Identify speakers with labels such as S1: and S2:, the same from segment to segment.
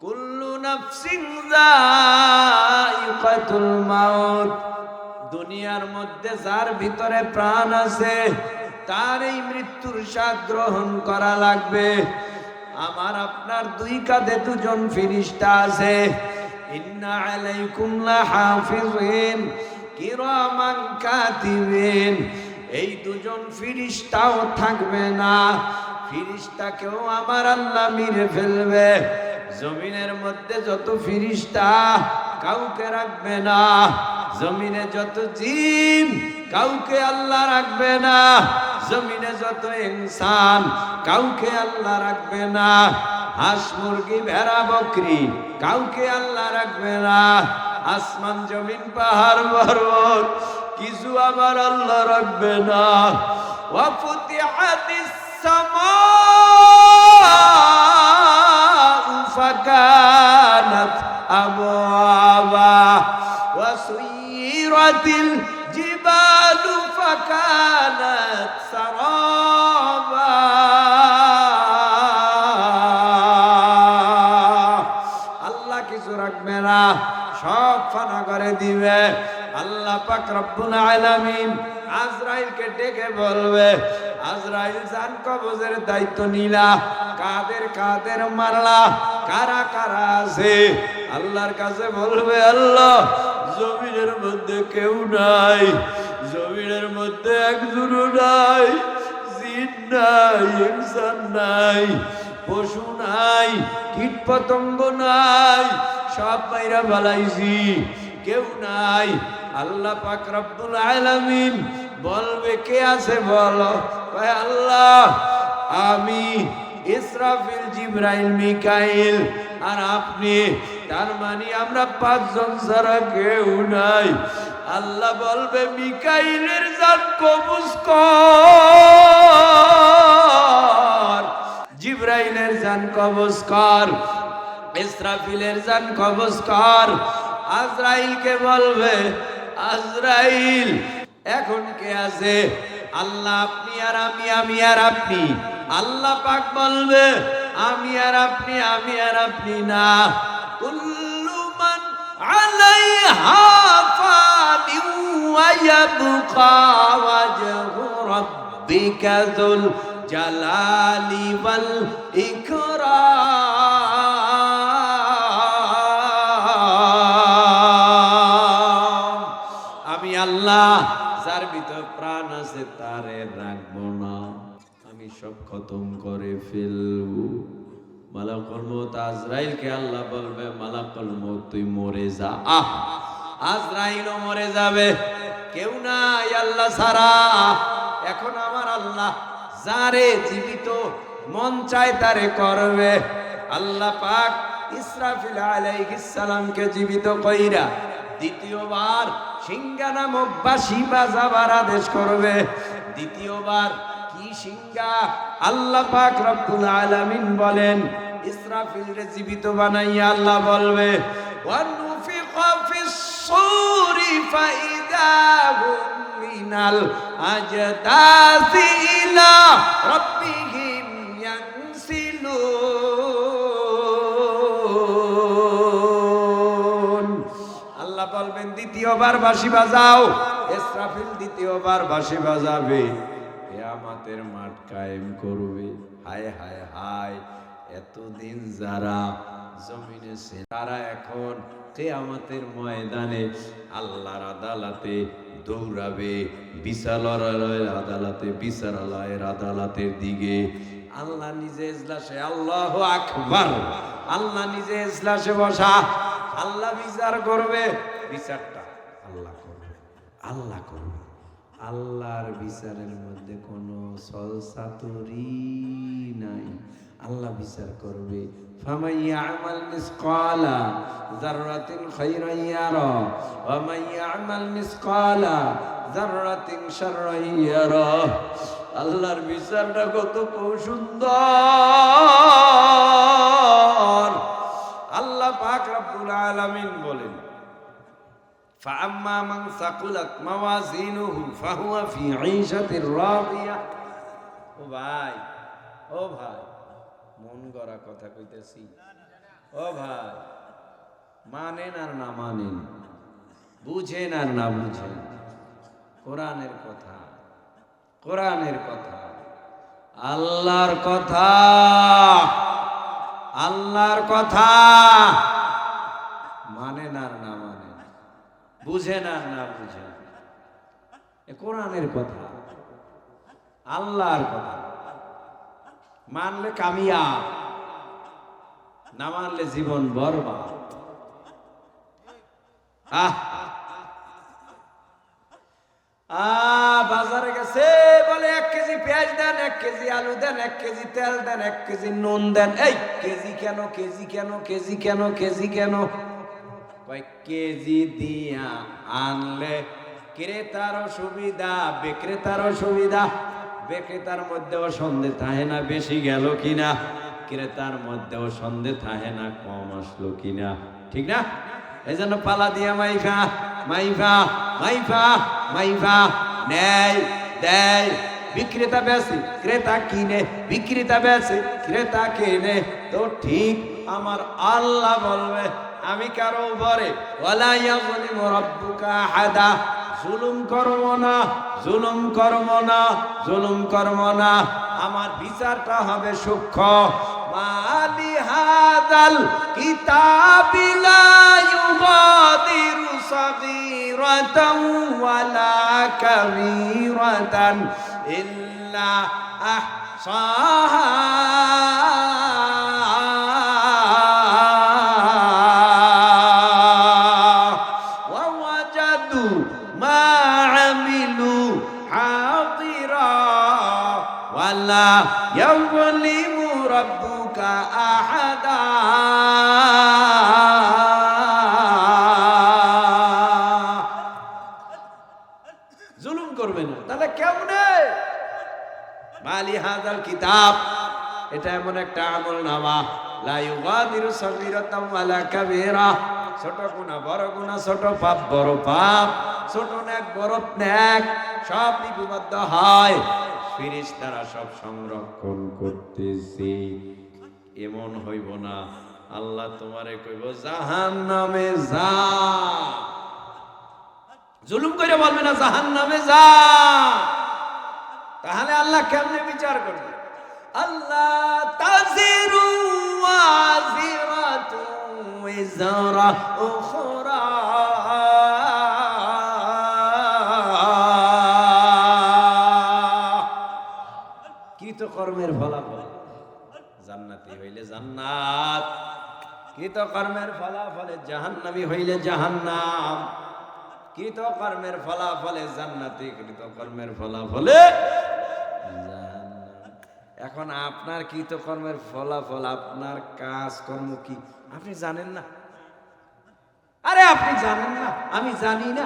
S1: কুল্লু নাফসিন যায়িকাতুল মাউত, দুনিয়ার মধ্যে যার ভিতরে প্রাণ আছে তার এই মৃত্যুর স্বাদ গ্রহণ করা লাগবে। আমার আপনার দুই কাঁধে দুজন ফেরেশতা আছে। ইন্না আলাইকুম লাহাফিজিন কিরামান কাতিবিন, এই দুজন ফেরেশতাও থাকবে না, ফেরেশতাকেও আমার আল্লাহ মেরে ফেলবে। জমিনের মধ্যে যত ফেরেশতা কাউকে রাখবে না, জমিনে যত জিন কাউকে আল্লাহ রাখবে না, জমিনে যত ইনসান কাউকে আল্লাহ রাখবে না, হাঁস মুরগি ভেড়া বকরি কাউকে আল্লাহ রাখবে না, আসমান জমিন পাহাড় পর্বত কিছু আবার আল্লাহ রাখবে না। ওয়া ফুতিহাতিস সামাউ ফাকানাত আবওয়াবা ওয়া সুয়িরাতিল জিবালু ফাকানাত সারাবা। আল্লাহ কিছু রাখবে না, সব ফানা করে দিবে। আল্লাহ পাক রব্বুল আলামিন আজরাইলকে ডেকে বলবে, আজরাইল জান কবজের দায়িত্ব নিলা, কাদের কাদের মারলা, কারা কারা আছে? আল্লাহর কাছে বলবে, আল্লাহ জমিনের মধ্যে কেউ নাই, জমিনের মধ্যে একজনও নাই, জিন নাই, ইনসান নাই, পশু নাই, কীট পতঙ্গ নাই, সব মাইরা বালাইছি, কেউ নাই। আল্লাহ পাক রব্বুল আলামিন বলবে, কে আছে বলো? কয় আল্লাহ আমি, ইসরাফিল, জিবরাইল, মিকাইল আর আপনি, তার মানে আমরা পাঁচজন ছাড়া কেউ নাই। আল্লাহ বলবে, মিকাইলের জান কবজ কর, জিবরাইলের জান কবজ কর, ইসরাফিলের জান কবজ কর। আজরাইলকে বলবে, আজরাইল এখন কে আছে? আল্লাহ আপনি আর আমি, আমি আর আপনি। আল্লাহ পাক বলবে, আমি আর আপনি, আমি আর আপনি না। কুল্লু মান আলাইহা ফানিন ওয়া ইয়াবকা ওয়াজহু রাব্বিকা যুল জালালি ওয়াল ইকরাম। আমি আল্লাহ যার ভিতর প্রাণ আছে তারে রাখবো না, আমি সব খতম করে ফেলবো। মালাকুল মউত আজরাইলকে আল্লাহ বলবে, মালাকুল মউত তুই মরে যা। আজরাইলও মরে যাবে, কেউ নাই আল্লাহ ছাড়া। এখন আমার আল্লাহ যারে জীবিত মন চায় তারে করবে। আল্লাহ পাক ইসরাফিল আলাইহিস সালামকে জীবিত কইরা দ্বিতীয়বার সিংহা নামক বাঁশি বাজাবার আদেশ করবে। দ্বিতীয়বার কি সিংহা? আল্লাহ পাক রব্বুল আলামিন বলেন, ইসরাফিলকে জীবিত বানাইয়া আল্লাহ বলবে, ওয়ানুফিকা ফিস সূরি ফাইদা হুম মিনাল আজদাসি ইলা রাব্বিহিম ইয়ানসিলুন। আল্লাহ বলবেন, দ্বিতীয়বার বাঁশি বাজাও। ইসরাফিল দ্বিতীয়বার বাঁশি বাজাবে, কিয়ামতের মাঠ কায়েম করবে। হায় হায় হায়, এতদিন যারা জমিনে ছিল তারা এখন কিয়ামতের ময়দানে আল্লাহর আদালতে দৌড়াবে, বিচারালয়ের আদালতে, বিচারালয়ের আদালতের দিকে। আল্লাহ নিজে ইজলাসে, আল্লাহু আকবার, আল্লাহ নিজে ইজলাসে বসা, আল্লাহ বিচার করবে। বিচারটা আল্লাহ করবে, আল্লাহ করবে। আল্লাহর বিচারের মধ্যে কোনো ছলচাতুরি নাই। আল্লাহ বিচার করবে। ফামান ইয়ামাল মিসকালা যাররাতিন খায়রান ইয়ারা ওয়া মান ইয়ামাল মিসকালা যাররাতিন শাররান ইয়ারা। আল্লাহর বিচারটা কত সুন্দর। আল্লাহ পাক রব্বুল আলামিন বলেন, ফাআম্মা মান সাকুলাত মাওয়াজিনুহু ফাহুয়া ফি ঈশাতির রাদিয়া। ও ভাই, ও ভাই, মন গড়া কথা কইতেছি, ও ভাই, মানেন আর না মানেন, বুঝেন আর না বুঝেন, কোরআনের কথা, কোরআনের কথা, আল্লাহর কথা, আল্লাহর কথা মানেন আর না মানেন, বুঝেন আর না বুঝেন, কোরআনের কথা, আল্লাহর কথা, মানলে কামিয়াব, না মানলে জীবন বরবাদ। বাজারে গেছে, বলে 1 কেজি পেঁয়াজ দেন, 1 কেজি আলু দেন, 1 কেজি তেল দেন, 1 কেজি নুন দেন। এই কেজি কেন, কেজি কেন, কেজি কেন, কেজি কেন? কয় কেজি দিয়া আনলে ক্রেতারও সুবিধা, বিক্রেতারও সুবিধা। বিক্রেতার মধ্যেও সন্দেহ থাকে না বেশি গেল কিনা, ক্রেতার মধ্যেও সন্দেহ থাকে না কম আসলো কিনা, ঠিক না? এই জন্য পালা দিয়া মাইফা মাইফা মাইফা মাইফা নেয় দেয়। বিক্রেতা বেচে, ক্রেতা কিনে, বিক্রেতা বেচে, ক্রেতা কিনে। তো ঠিক আমার আল্লাহ বলবে আমি কারো উপরে ওয়ালা ইয়াযলিমু রাব্বুকা আহাদা, জুলুম করব না, জুলুম করব না, জুলুম করব না। আমার বিচারটা হবে সূক্ষ্ম। মালি হাযাল কিতাবি লা ইউগাদিরু সাগীরাতান ওয়ালা কাবীরাতান ইল্লা আহসাহা ওয়া ওয়াজাদু মা আমিলু হাদিরা ওয়ালা ইয়াযলিমু রাব্বুকা আহাদা। জুলুম করবে না, তাহলে কেমনে? মালি হাযাল কিতাব, এটা এমন একটা আমল নামা, লা ইউগাদিরু সাগীরাতান ওয়ালা কাবীরা, ছোট গুনাহ বড় গুনাহ, ছোট পাপ বড় পাপ, ছোট নেক বড় নেক সব লিপিবদ্ধ হয়, ফেরেশতারা সব সংরক্ষণ করতেছে। এমন হইব না আল্লাহ তোমারে কইব জাহান্নামে যা, জুলুম করে বলবে না জাহান্নামে যা। তাহলে আল্লাহ কেমনে বিচার করবে? আল্লাহ তাজিরু ওয়াজিরাতু ওয়াজরা উখরা, কৃতকর্মের ফলাফল জান্নাতি হইলে জান্নাত, কৃতকর্মের ফলাফলে জাহান্নামী হইলে জাহান্নাম। কৃতকর্মের ফলাফলে জান্নাতি, কৃতকর্মের ফলাফলে জাহান্নাম। এখন আপনার কৃতকর্মের ফলাফল, আপনার কাজকর্ম কি আপনি জানেন না? আরে আপনি জানেন না, আমি জানি না।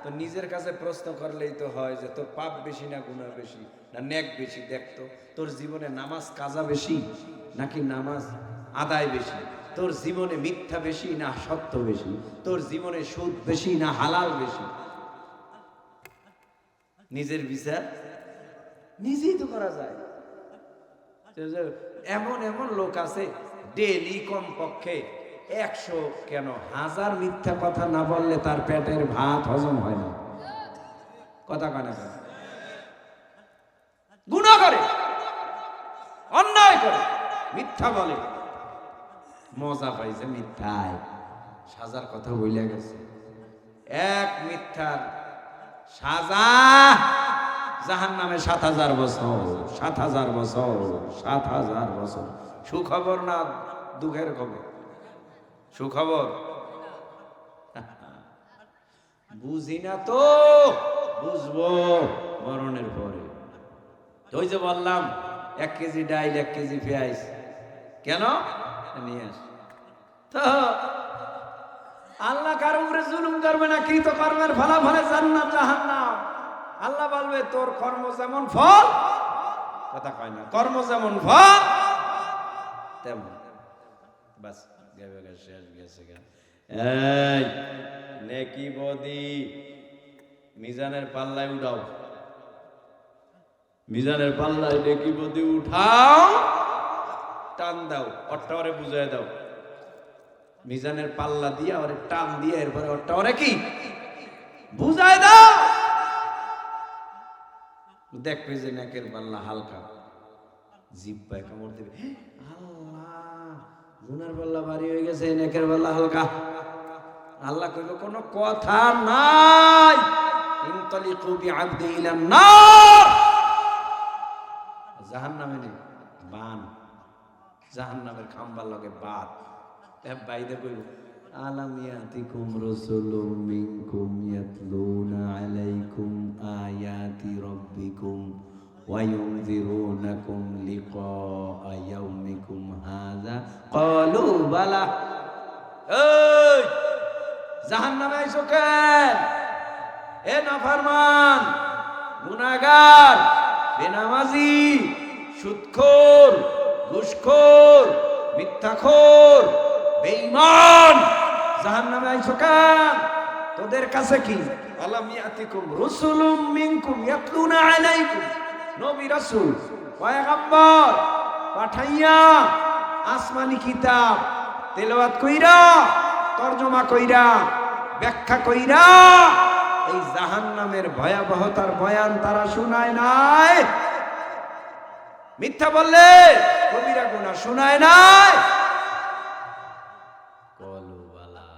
S1: তো নিজের কাছে প্রশ্ন করলেই তো হয় যে তোর পাপ বেশি না গুনাহ বেশি না নেক বেশি? দেখতো তোর জীবনে নামাজ কাজা বেশি নাকি নামাজ আদায় বেশি? তোর জীবনে মিথ্যা বেশি না সত্য বেশি? তোর জীবনে সুদ বেশি না হালাল বেশি? নিজের বিচার নিজেই তো করা যায়। এমন এমন লোক আছে ডেইলি কমপক্ষে 100 কেন 1000 মিথ্যা কথা না বললে তার পেটের ভাত হজম হয় না। কথা কানে গুনাহ করে, অন্যায় করে, মিথ্যা বলে, মজা পাইছে মিথ্যায়, সাজার কথা বইলে গেছে। এক মিথ্যার সাজা জাহান্নামে 7000 বছর, 7000 বছর, 7000 বছর। সুখবর না দুঃখের খবর? সুখবর। বুঝি না তো, বুঝবো মরণের পরে। ওই যে বললাম 1 কেজি ডাইল 1 কেজি পেঁয়াজ কেন নিয়ে আস। তো আল্লাহ কারো উপরে জুলুম করবে না, কৃতকর্মের ফলাফলে জান্নাত জাহান্নাম। আল্লাহ বলবে তোর কর্ম যেমন ফল, কথা কয় না, কর্ম যেমন ফল তেমন। বাস শেষ গেছে। এই নেকি বদি মিজানের পাল্লায় উঠাও, মিজানের পাল্লায় নেকি বদি উঠাও, টান দাও, অট্টারে বুঝাই দাও। মিজানের পাল্লা দিয়া ওরে টান দিয়ে এরপরে ওরটা ওরে কি বুঝায় দাও, দেখবে যে নেকের পাল্লা হালকা, জিব্বায় কামড় দেবে, আল্লাহ গুনার পাল্লা ভারী হয়ে গেছে, নেকের পাল্লা হালকা। আল্লাহ কইল কোনো কথা নাই, ইনতালিকু বিআবদি ইলান নার, জাহান্নামে নে বান, জাহান্নামের খাম্বার লগে বাত। বাইদে কইল আলাম ইয়াতিকুম রাসূলুম মিনকুম ইয়াতলুনা আলাইকুম আয়াতি রাব্বিকুম ওয়া ইউনযিরুনাকুম লিকাআ ইয়াউমিকুম হাযা ক্বালু বালা। এই জাহান্নামে আইছো কেন? এ নাফরমান, গুনাহগার, বেনামাজি, সুদখোর, ঘুষখোর, মিথ্যাখোর, বেঈমান, জাহান্নামে আইছো কেন? তোদের কাছে কি আলাম ইয়াতিকুম রাসূলুম মিনকুম ইয়াতলুনা আলাইকুম, নবী রাসূল পয়গম্বর পাঠাইয়া আসমানি কিতাব তেলাওয়াত কইরা, তরজমা কইরা, ব্যাখ্যা কইরা এই জাহান্নামের ভয়াবহতার বয়ান তারা শোনায় নাই? মিথ্যা বললে কবিরা গুনাহ শোনায় নাই? কলু বালা,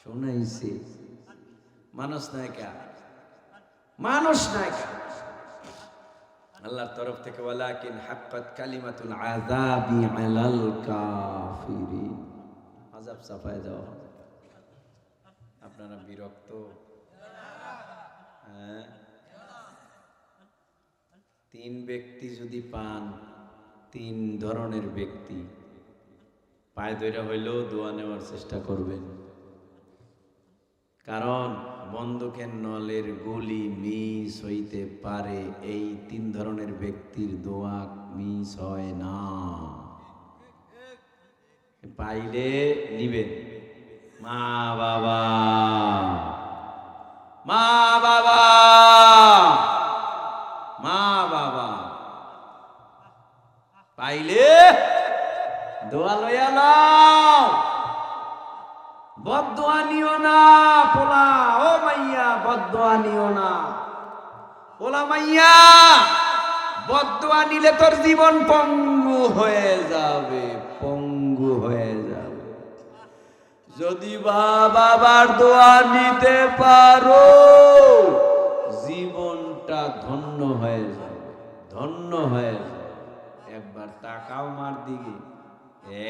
S1: শোনাইছে। মানুষ নাই কা, মানুষ নাই কা। আল্লাহর তরফ থেকে ওয়ালাকিন হাক্কাত কালিমাতুল আযাবি আলাল কাফিরিন, আযাব চাপায় দাও। আপনারা বিরক্ত? হ্যাঁ, তিন ব্যক্তি যদি পান, তিন ধরনের ব্যক্তি পায়ে ধরে হইলেও দোয়া নেওয়ার চেষ্টা করবেন, কারণ বন্দুকের নলের গুলি মিস হইতে পারে, এই তিন ধরনের ব্যক্তির দোয়া মিস হয় না। পাইলে নিবেন। মা বাবা, মা বাবা, মা বাবা পাইলে দোয়া লইয়া নাও। বদদোয়া নিও না পোলা, ও মাইয়া বদদোয়া নিও না পোলা, মাইয়া বদদোয়া নিলে তোর জীবন পঙ্গু হয়ে যাবে, পঙ্গু হয়ে যাবে। যদি বাবার দোয়া নিতে পারো জীবনটা ধন্য হয়ে যাবে, ধন্য হয়ে যাবে। একবার তাকাও মার দিকে,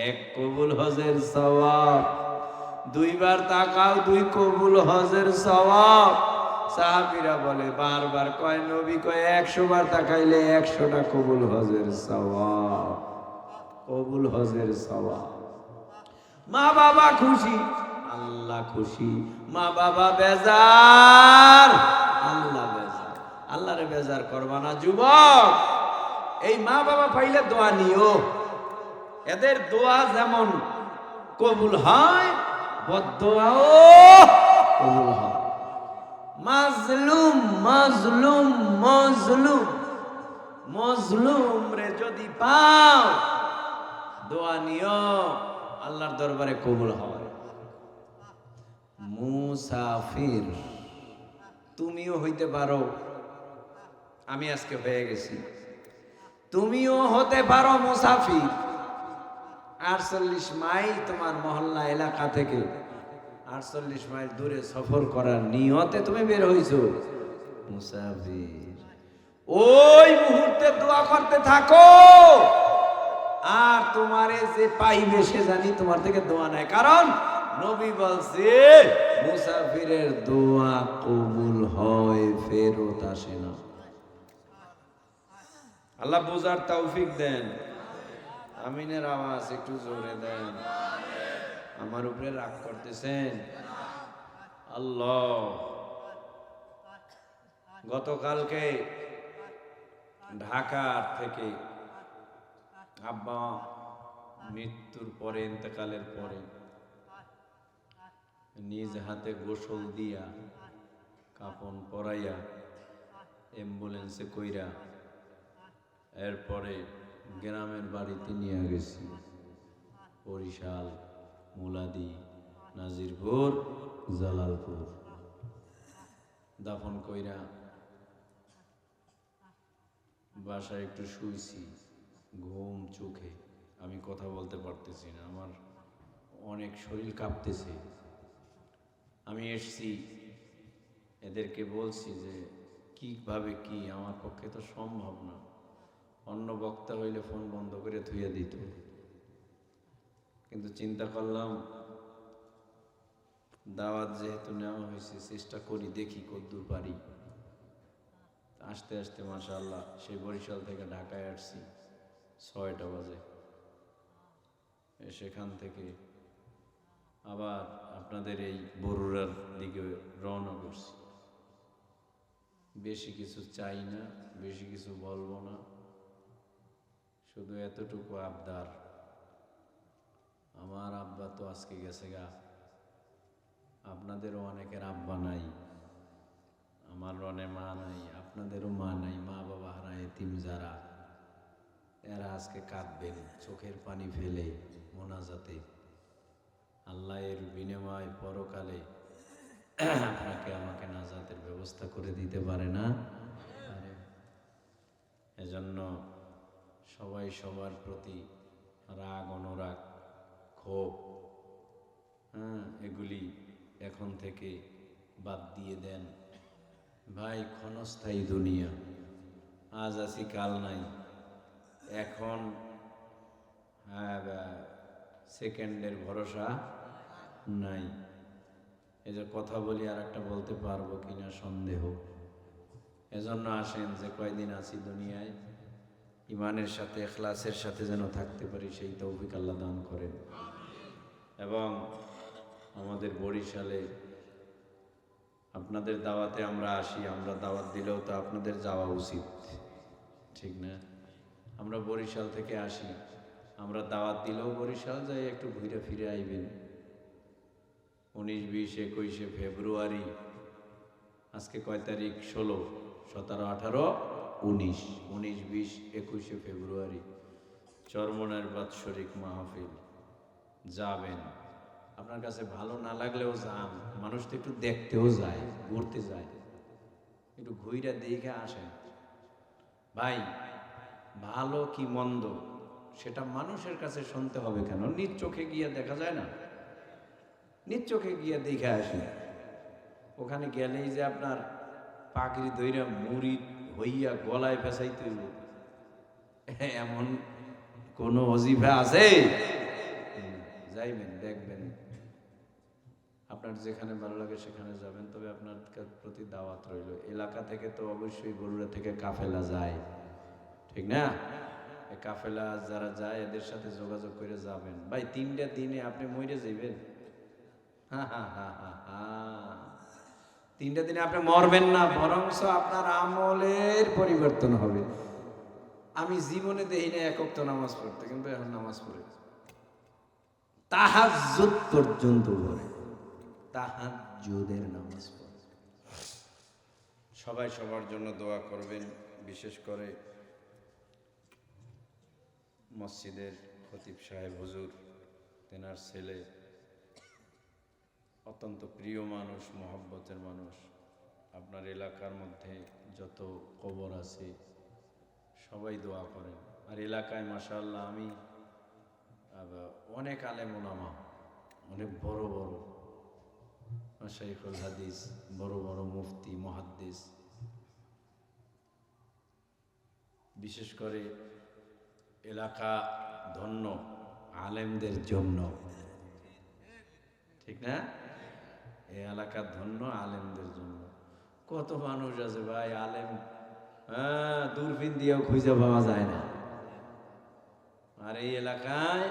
S1: এক কবুল হজের সওয়াব। দুইবার তাকাও, দুই কবুল হজের সওয়াব। সাহাবীরা বলে, বারবার কয় নবী কয় 100 বার তাকাইলে 100টা কবুল হজের সওয়াব, কবুল হজের সওয়াব। মা বাবা খুশি, আল্লাহ খুশি। মা বাবা বেজার, আল্লাহ বেজার। আল্লাহরে বেজার করবা না যুবক। এই মা বাবা পাইলে দোয়া নিও, এদের দোয়া যেমন কবুল হয়, বদদোয়াও কবুল হয়। মাজলুম, মাজলুম, মাজলুম, মাজলুম রে যদি পাও দোয়া নিও, আল্লাহর দরবারে কবুল হয়। মুসাফির, তুমিও হইতে পারো, আমি আজকে হয়ে গেছি, তুমিও হতে পারো মুসাফির। 48 মাইল তোমার মহল্লা এলাকা থেকে 48 মাইল দূরে সফর করার নিয়তে তুমি বের হইছো, মুসাফির। ওই মুহূর্তে দোয়া করতে থাকো, আর তোমারে যে পাইবে সে জানি তোমার থেকে দোয়া নেয়। কারণ নবী বলছে মুসাফিরের দোয়া কবুল হয়, ফেরত আসে না। আল্লাহ বুঝার তৌফিক দেন। আমিনের আওয়াজ একটু জোরে দেন। আমার উপরে রাগ করতেছেন? আল্লাহ, গতকালকে ঢাকা থেকে আব্বা মৃত্যুর পরে, ইন্তেকালের পরে নিজ হাতে গোসল দিয়া, কাপন পরাইয়া, অ্যাম্বুলেন্সে কইরা এরপরে গ্রামের বাড়িতে নিয়ে গেছি, বরিশাল। মুলাদি, নাজিরপুর, জালালপুর। দাফন কইরা বাসায় একটু শুইছি, ঘুম চোখে, আমি কথা বলতে পারতেছি না, আমার অনেক শরীর কাঁপতেছে। আমি এসছি, এদেরকে বলছি যে কিভাবে কি, আমার পক্ষে তো সম্ভব না। অন্য বক্তা হইলে ফোন বন্ধ করে থুয়ে দিত, কিন্তু চিন্তা করলাম দাওয়াত যেহেতু নেওয়া হয়েছে, চেষ্টা করি, দেখি কতদূর পারি। আস্তে আস্তে মাশাআল্লাহ সেই বরিশাল থেকে ঢাকায় আসছি 6টা বাজে। সেখান থেকে আবার আপনাদের এই বরুড়ার দিকে রওনা করছি। বেশি কিছু চাই না, বেশি কিছু বলবো না, শুধু এতটুকু আবদার, আমার আব্বা তো আজকে গেছে গা, আপনাদেরও অনেকের আব্বা নাই, আমার রনে মা নাই, আপনাদেরও মা নাই, মা বাবা হারা এতিম যারা, এরা আজকে কাঁদবেন চোখের পানি ফেলে মোনাজাতে। আল্লাহ এর বিনিময় পরকালে আপনাকে আমাকে নাজাতের ব্যবস্থা করে দিতে পারে না? এজন্য সবাই সবার প্রতি রাগ, অনুরাগ, ক্ষোভ, এগুলি এখন থেকে বাদ দিয়ে দেন। ভাই, ক্ষণস্থায়ী দুনিয়া, আজ আছি কাল নাই। এখন সেকেন্ডের ভরসা নাই। এই যে কথা বলি আর একটা বলতে পারবো কিনা সন্দেহ। এজন্য আসেন যে কয়দিন আছি দুনিয়ায়, ইমানের সাথে ইখলাসের সাথে যেন থাকতে পারি, সেই তৌফিক আল্লাহ দান করেন। এবং আমাদের বরিশালে আপনাদের দাওয়াতে আমরা আসি, আমরা দাওয়াত দিলেও তো আপনাদের যাওয়া উচিত, ঠিক না? আমরা বরিশাল থেকে আসি, আমরা দাওয়াত দিলেও বরিশাল যাই, একটু ঘুরে ফিরে আইবেন। 19, 20, 21 ফেব্রুয়ারি, আজকে কয় তারিখ? 16, 17, 18, 19, 20, 21 ফেব্রুয়ারি চরমনার বাৎসরিক মাহফিল। যাবেন, আপনার কাছে ভালো না লাগলেও যান, মানুষ তো একটু দেখতেও যায়, ঘুরতে যায়, একটু ঘুরে দেখে আসেন। ভাই, ভালো কি মন্দ সেটা মানুষের কাছে শুনতে হবে কেন? নিজ চোখে গিয়ে দেখা যায় না? নিজ চোখে গিয়ে দেখে আসি। ওখানে গেলেই যে আপনার পাগড়ি ধইরা মুড়ি হইয়া গলায় ফেসাইতে হইব এমন কোন অজিফা আছে? যাইবেন, দেখবেন, আপনার যেখানে ভালো লাগে সেখানে যাবেন, তবে আপনার প্রতি দাওয়াত রইল। এলাকা থেকে তো অবশ্যই বরুড়া থেকে কাফেলা যায়, ঠিক না? এই কাফেলা যারা যায় এদের সাথে যোগাযোগ করে যাবেন। ভাই, 3টা দিনে আপনি মরে যাইবেন। 3টা দিনে আপনি মরবেন না, বরংস আপনার আমলের পরিবর্তন হবে। আমি জীবনে দেখি না 1 ওয়াক্ত নামাজ পড়তে, কিন্তু এখন নামাজ পড়ে তাহাজ্জুদ পর্যন্ত পড়ে, তাহাজ্জুদের নামাজ পড়ে। সবাই সবার জন্য দোয়া করবেন, বিশেষ করে মসজিদের খতিব সাহেব হুজুর, তেনার ছেলে, অত্যন্ত প্রিয় মানুষ, মহব্বতের মানুষ। আপনার এলাকার মধ্যে যত কবর আছে সবাই দোয়া করেন। আর এলাকায় মাশাআল্লাহ আমি অনেক আলেম ওলামা, অনেক বড় বড় মাশাইখুল হাদিস, বড় বড় মুফতি, মুহাদ্দিস, বিশেষ করে এলাকা ধন্য আলেমদের জন্য, ঠিক না? এই এলাকা ধন্য আলেমদের জন্য। কত মানুষ আছে ভাই আলেম, দূরবীন দিয়েও খুঁজে পাওয়া যায় না। আর এই এলাকায়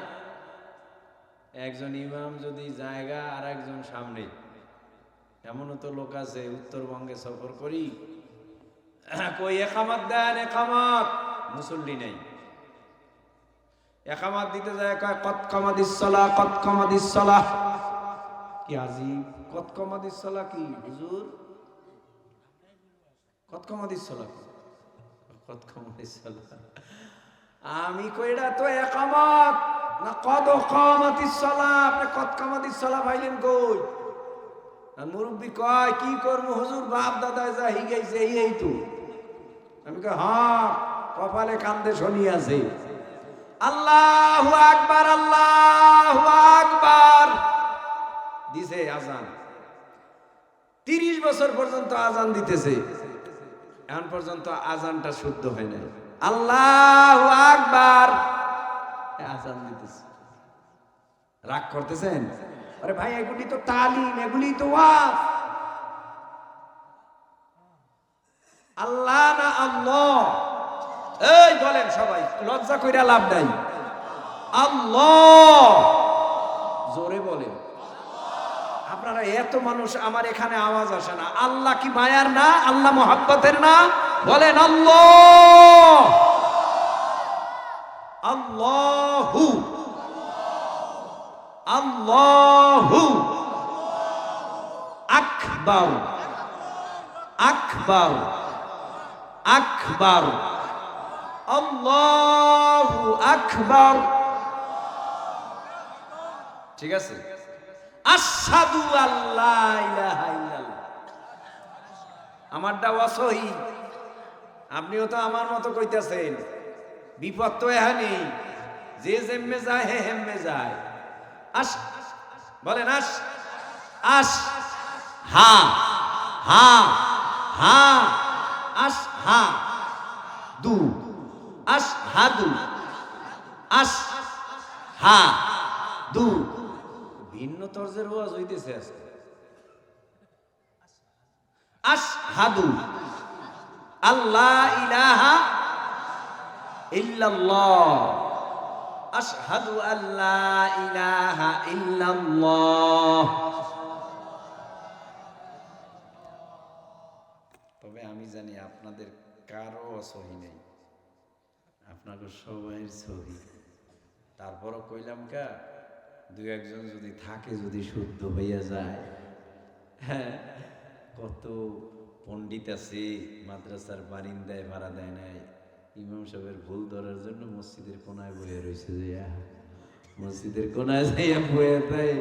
S1: একজন ইমাম যদি জায়গা আর একজন সামনে, এমনও তো লোক আছে, উত্তরবঙ্গে সফর করি, কই একামত দেন, একামত, মুসল্লি নেই। একামত দিতে যায় কয় কত কামাদিস সালাহ, কত কামাদিস সালাহ। কি আজিব, কত কামাদিস সালাহ কি হুজুর? কত কামাদিস সালাহ, কত কামাদিস সালাহ। আমি কইরা তো একামত, না কদ কামাতিস সালাহ, আপনি কদ কামাতিস সালাহ পাইলেন কই? আর মুরব্বী কয় কি করবো হুজুর, বাপ দাদা যা হিগাইছে এই তো। আমি কই হ্যাঁ, কপালে কান্দে শনি আছে। আল্লাহু আকবার, আল্লাহু আকবার দিছে আজান। 30 বছর পর্যন্ত আজান দিতেছে, এখন পর্যন্ত আজানটা শুদ্ধ হয় নাই। আল্লাহু আকবার আজান দিতেছে, রাগ করতেছেন? আরে ভাই এগুলি তো তালিম, এগুলি তো ওয়াজ। আল্লাহ না আল্লাহ? এই বলেন সবাই, লজ্জা কইরা লাভ নাই। আল্লাহ জোরে বলেন। আপনারা এত মানুষ, আমার এখানে আওয়াজ আসে না। আল্লাহ কি মায়ার না? আল্লাহ মোহাব্বতের না? বলেন আল্লাহ। আল্লাহু আল্লাহু আকবার আকবার আকবার আল্লাহু আকবার। ঠিক আছে? আশহাদু আল্লা ইলাহা ইল্লাল্লাহ। আমারটা ওয়াসহি, আপনিও তো আমার মতো কইতাছেন। বিপদ তো এখানে, যে যেমে যায় হে হেমে যায়। আস বলেন আস আস হা হা হা আস হা দু আস হাদু আস হা দু। ভিন্ন তরজের ওয়াজ হইতেছে আজকে। আশহাদু আল্লাহ ইলাহা ইল্লাল্লাহ, আশহাদু আল্লা ইলাহা ইল্লাল্লাহ। তবে আমি জানি আপনাদের কারো সহি নেই, আপনাদের সবাই সহি। তারপরও কইলাম কা, দু একজন যদি থাকে, যদি শুদ্ধ হইয়া যায়। হ্যাঁ, কত পণ্ডিত আছে মাদ্রাসার বারিন্দায় ভাড়া দেয় নাই, ইমাম সাহেবের ভুল ধরার জন্য মসজিদের কোনায় বয়ে রয়েছে, যে মসজিদের কোনায় যাইয়া বয়ে দেয়,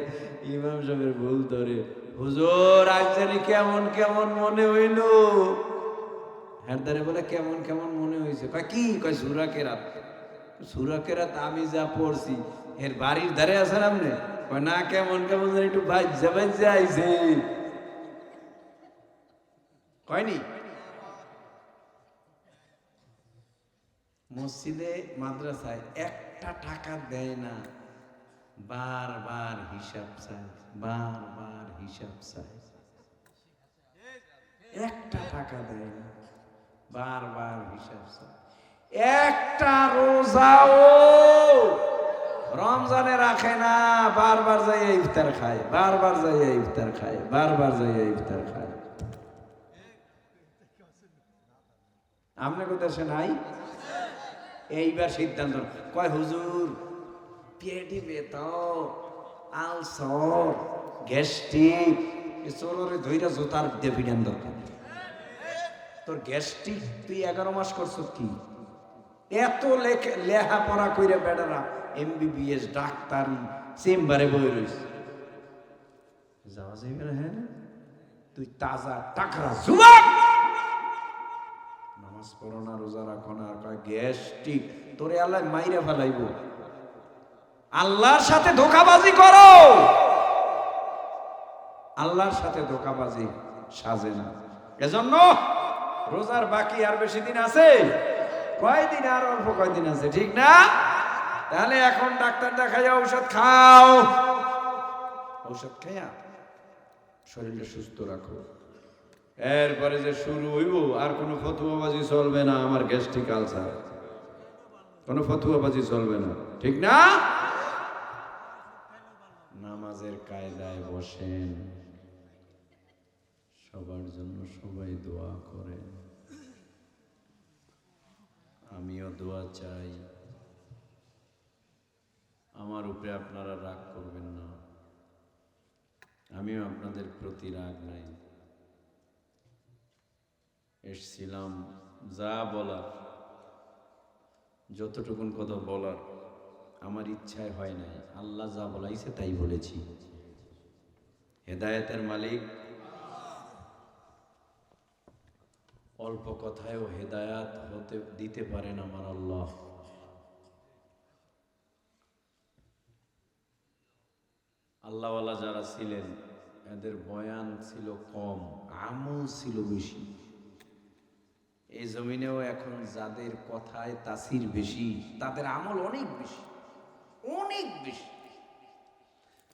S1: ইমাম সাহেবের ভুল ধরে। হুজুর আজ জানি কেমন কেমন মনে হইল। হ্যাঁ দারে বলে কেমন কেমন মনে হয়েছে? কয় কি? কয় সূরা কেরাত। সূরা কেরাত আমি যা পড়ছি, এর বাড়ির ধারে আছেন আপনি? কয় না, কেমন কেমন একটু বাজ্যা বাজ্যা আইছে। কয়নি? মসজিদে মাদ্রাসায় একটা টাকা দেয় না, বারবার হিসাব চাই, বারবার হিসাব চাই। একটা টাকা দেয় না, বারবার হিসাব চাই। একটা রোজাও রমজানে রাখে না, বারবার যাইয়া ইফতার খায়, বারবার যাইয়া ইফতার খায়, বারবার যাইয়া ইফতার খায়। আপনি কোথায় নাই? এইবার সিদ্ধান্ত কয় হুজুর পেটে ব্যথা, আলসার, গ্যাস্ট্রিক, চোরে ধইরা জোতার দিয়ে পিটান দরকার। তোর গ্যাস্ট্রিক তুই 11 মাস করছো কি? এত লেখাপড়া কইরা বেড়ারা MBBS ডাক্তারি চেম্বারে বই রইছে, যাওয়া যাইবে না? হ্যাঁ, তুই তাজা টাকরা যুবক, নামাজ পড়ো না, রোজা রাখো না, কয় গ্যাস্ট্রিক, তোরে আল্লাহ মাইরা ফেলাইব। আল্লাহর সাথে ধোঁকাবাজি করো, আল্লাহর সাথে ধোঁকাবাজি সাজে না। এজন্য রোজার বাকি আর বেশি দিন আছে? কয়দিন? আর অল্প কয়দিন আছে, ঠিক না? তাহলে এখন ডাক্তার দেখাইয়া ঔষধ খাও, ঔষধ খাইয়া শরীরকে সুস্থ রাখো। এরপরে যে শুরু হইব, আর কোনো ফতুয়াবাজি চলবে না। আমার গ্যাস্ট্রিক আলসার, কোনো ফতুয়াবাজি চলবে না, ঠিক না? নামাজের কায়দায় বসেন, সবার জন্য সবাই দোয়া করেন, আমিও দোয়া চাই। আমার উপরে আপনারা রাগ করবেন না, আমিও আপনাদের প্রতি রাগ নাই। এসছিলাম যা বলার, যতটুকুন কথা বলার আমার ইচ্ছায় হয় নাই, আল্লাহ যা বলাইছে তাই বলেছি। হেদায়েতের মালিক, অল্প কথায়ও হেদায়াত হতে দিতে পারেন আমার আল্লাহ। আল্লাহওয়ালা যারা ছিলেন এদের বয়ান ছিল কম, আমল ছিল বেশি। এই জমিনেও এখন যাদের কথায় তাসির বেশি, তাদের আমল অনেক বেশি, অনেক বেশি।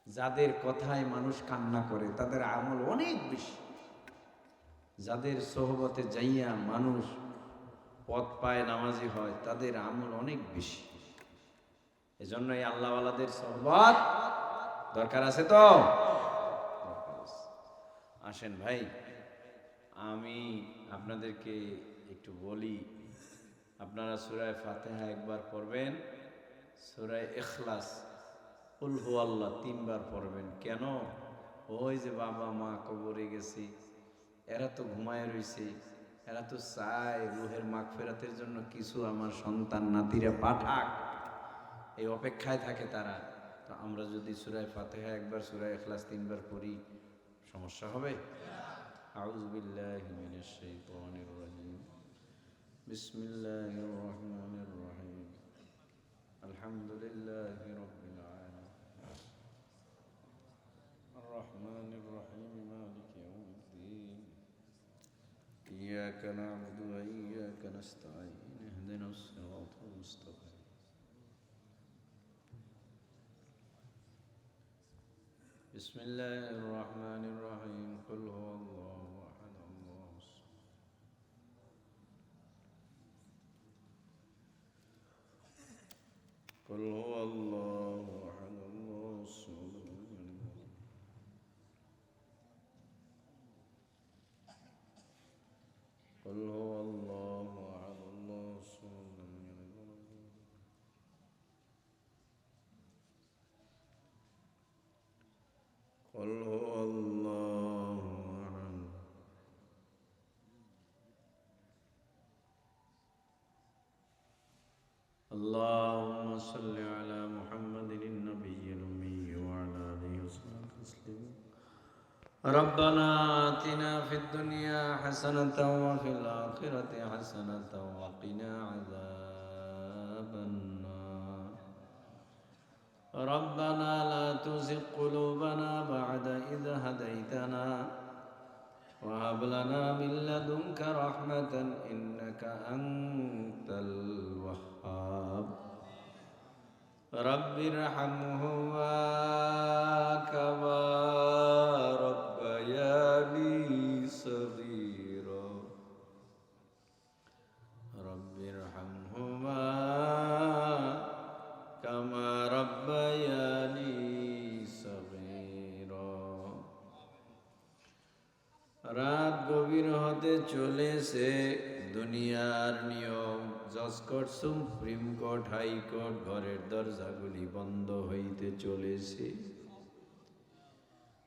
S1: যাদের কথায় মানুষ কান্না করে, তাদের আমল অনেক বেশি। যাদের সোহবতে যাইয়া মানুষ পথ পায়, নামাজি হয়, তাদের আমল অনেক বেশি। এজন্য এই আল্লাহওয়ালাদের সোহবত দরকার আছে তো। আসেন ভাই, আমি আপনাদেরকে একটু বলি, আপনারা সূরা ফাতিহা একবার পড়বেন, সূরা ইখলাস কুল হুয়াল্লাহ 3 বার পড়বেন। কেন? ওই যে বাবা মা কবরে গেছে, এরা তো ঘুমায় রইছে, এরা তো চায় রুহের মাগফিরাতের জন্য কিছু আমার সন্তান নাতিরা পাঠাক, এই অপেক্ষায় থাকে তারা। তো আমরা যদি সূরা ফাতিহা একবার, সূরা ইখলাস 3 বার পড়ি, সমস্যা হবে? আউযু বিল্লাহি মিনাশ শাইতানির রাজীম। বিসমিল্লাহির রহমানির রহিম। আলহামদুলিল্লাহি রাব্বিল আলামিন। আর রহমানির রহিম, মালিকি ইয়াউমিদ্দিন। ইয়াকা না'বুদু ওয়া ইয়াকা নাস্তাঈন। ইহদিনাস সিরাতাল মুস্তাকিম। بسم الله الرحمن الرحيم. قل هو الله أحد الله الصمد. قل هو الله أحد الله الصمد. قل هو الله أحد الله الصمد. قل هو الله أحد. اللهم صل على محمد النبي الأمي وعلى آله وصحبه وسلم. ربنا آتنا في الدنيا حسنة وفي الآخرة حسنة وقنا عذاب النار. ربنا لا تزغ قلوبنا بعد إذ هديتنا وهب لنا من لدنك رحمة إنك أنت الوهاب. رب ارحمهما كما ربياني صغيرا. رب ارحمهما كما ربياني صغيرا. রাত গভীর হতে চলেছে, দুনিয়ার নিয়ম, জজ কোর্ট, সুপ্রিম কোর্ট, হাইকোর্ট, ঘরের দরজাগুলি বন্ধ হইতে চলেছে।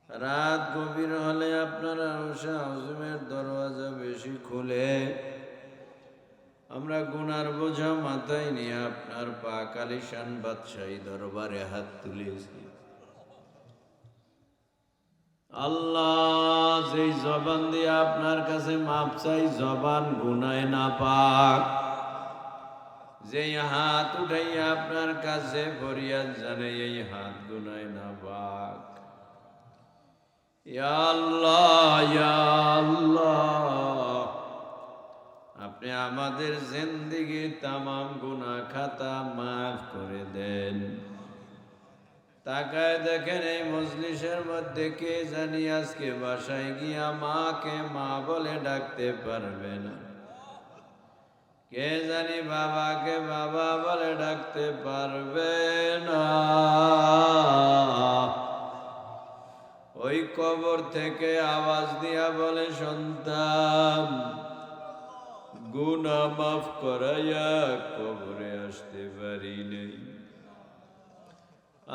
S1: রাত গভীর হলে আপনার আরশে আযমের দরওয়াজা বেশি খুলে। আমরা গুনার বোঝা মাথায় নিয়ে আপনার পাক আলিশান বাদশাহী দরবারে হাত তুলেছি। আল্লাহ, যেই জবান দিয়ে আপনার কাছে মাপ চাই, জবান গুনায় না পাক। যেই হাত উঠাইয়া আপনার কাছে ফরিয়াদ জানাই, এই হাত গুনায় না পাক। ইয়া আল্লাহ, ইয়া আল্লাহ, আপনি আমাদের জিন্দেগির তামাম গুনাহ খাতা মাফ করে দেন। তাকায় দেখেন এই মজলিসের মধ্যে কে জানি আজকে বাসায় গিয়া মাকে মা বলে ডাকতে পারবে না, কে জানি বাবাকে বাবা বলে ডাকতে পারবে না। ওই কবর থেকে আওয়াজ দিয়া বলে, সন্তান, গুনাহ মাফ করাইয়া কবরে আসতে পারি নাই।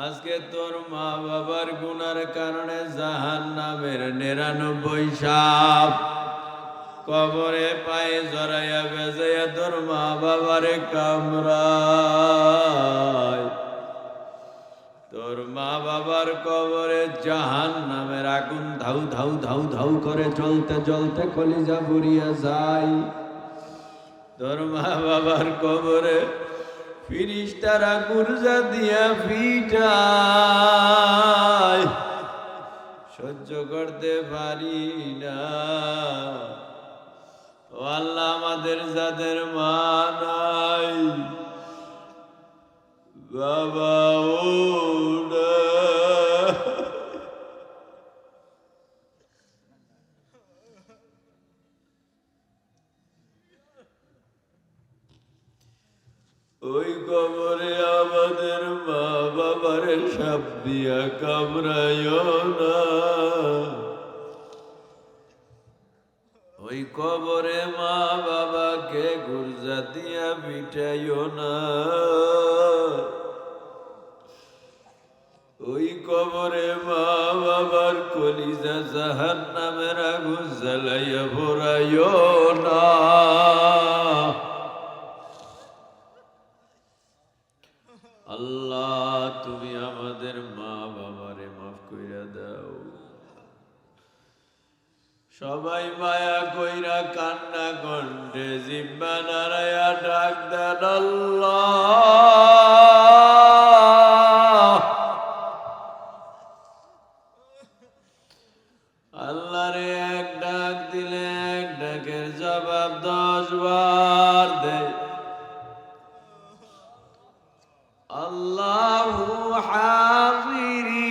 S1: আজকে তোর মা বাবার গুনার কারণে জাহান্নামের 99 সাপ কবরে পায়ে জড়াইয়া বেজাইয়া তোর মা বাবারে কামড়ায়। বাবার কবরে জাহান্নামের আগুন ধাউ ধাউ ধাউ ধাউ করে জ্বলতে জ্বলতে কলিজা পুড়িয়া যায়। তোর মা বাবার কবরে ফিরিস্তারা গুরজা দিয়া পিটায়, সহ্য করতে পারি না। ও আল্লাহ, আমাদের যাদের মা নাই, বাবা ও না, ওই কবরে আমাদের মা বাবার সাপ দিয়া কামড়াইও না। ওই কবরে মা বাবাকে গুরজা দিয়া পিটাইও না। ওই কবরে মা বাবার কলিজা জাহান্নামের আগুন জ্বালাইয়া পোড়াইও না। আল্লাহ, তুমি আমাদের মা বাবারে মাফ কইরা দাও। সবাই মায়া কইরা কান্না কণ্ঠে জিব্বা নাড়াইয়া ডাক দেন আল্লাহ। আল্লাহ রে, এক ডাক দিলে এক ডাকের জবাব 10 বার দেয়। আল্লাহু হাজিরি,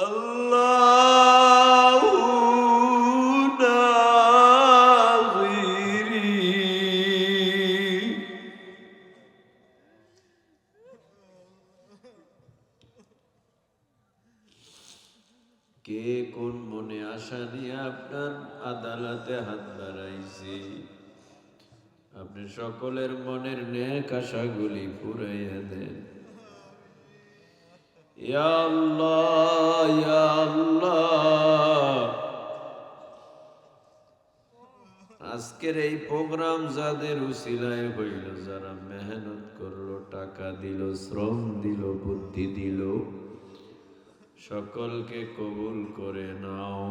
S1: আল্লাহু নাজিরি। কে কোন মনে আশা নিয়ে আপনার আদালতে হাত বাড়াইছি, আপনি সকলের মনের নেক আশাগুলি পুরাইয়া দেন। ইয়া আল্লাহ, ইয়া আল্লাহ, আজকের এই প্রোগ্রাম যাদের উসিলায় হইল, যারা মেহনত করলো, টাকা দিল, শ্রম দিল, বুদ্ধি দিল, সকলকে কবুল করে নাও।